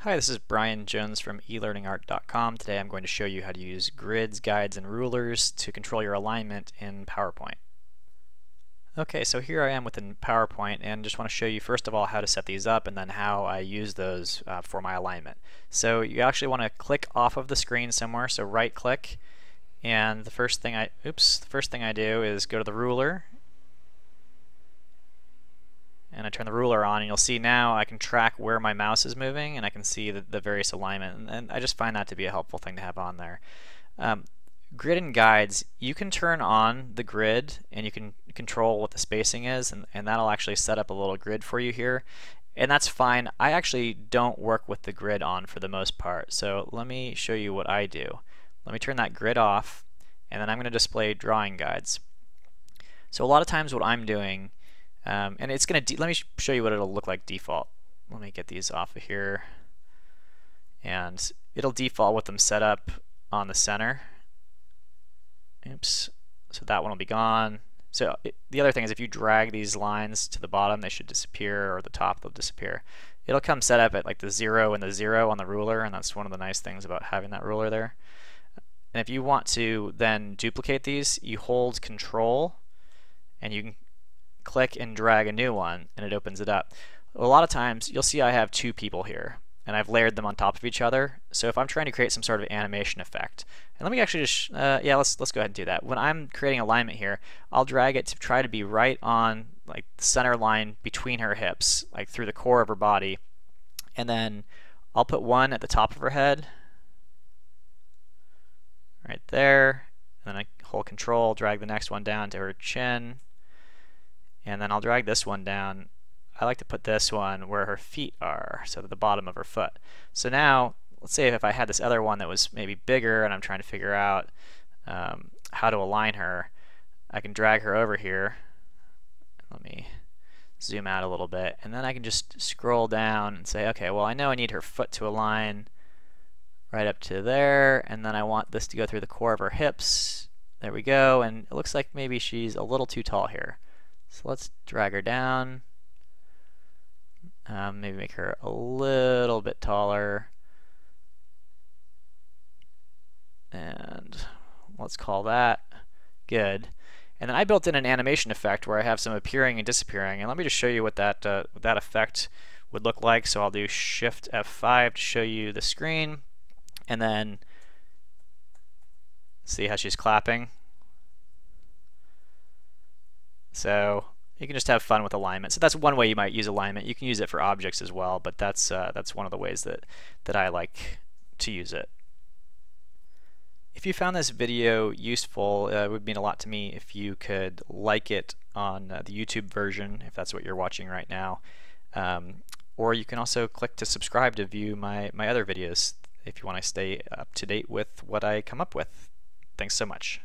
Hi, this is Brian Jones from elearningart.com. Today I'm going to show you how to use grids, guides, and rulers to control your alignment in PowerPoint. Okay, so here I am within PowerPoint and just want to show you first of all how to set these up and then how I use those for my alignment. So you actually want to click off of the screen somewhere, so right click, and the first thing I do is go to the ruler and I turn the ruler on, and you'll see now I can track where my mouse is moving and I can see the various alignment, and I just find that to be a helpful thing to have on there. Grid and guides, you can turn on the grid and you can control what the spacing is, and that'll actually set up a little grid for you here, and that's fine. I actually don't work with the grid on for the most part, so let me show you what I do. Let me turn that grid off, and then I'm going to display drawing guides. So a lot of times what I'm doing, and it's going to, let me show you what it'll look like default. Let me get these off of here. And it'll default with them set up on the center. Oops. So that one will be gone. So the other thing is if you drag these lines to the bottom, they should disappear, or the top, they'll disappear. It'll come set up at like the 0 and the 0 on the ruler, and that's one of the nice things about having that ruler there. And if you want to then duplicate these, you hold Control, and you can click and drag a new one, and it opens it up. A lot of times you'll see I have two people here and I've layered them on top of each other. So if I'm trying to create some sort of animation effect, and let me actually just let's go ahead and do that. When I'm creating alignment here, I'll drag it to try to be right on like the center line between her hips, like through the core of her body, and then I'll put one at the top of her head right there, and then I hold Control, drag the next one down to her chin, and then I'll drag this one down. I like to put this one where her feet are, so at the bottom of her foot. So now, let's say if I had this other one that was maybe bigger and I'm trying to figure out how to align her, I can drag her over here. Let me zoom out a little bit, and then I can just scroll down and say, okay, well I know I need her foot to align right up to there, and then I want this to go through the core of her hips. There we go, and it looks like maybe she's a little too tall here. So let's drag her down, maybe make her a little bit taller, and let's call that good. And then I built in an animation effect where I have some appearing and disappearing, and let me just show you what that effect would look like. So I'll do Shift F5 to show you the screen, and then see how she's clapping. So you can just have fun with alignment. So that's one way you might use alignment. You can use it for objects as well, but that's one of the ways that I like to use it. If you found this video useful, it would mean a lot to me if you could like it on the YouTube version, if that's what you're watching right now. Or you can also click to subscribe to view my other videos if you want to stay up to date with what I come up with. Thanks so much.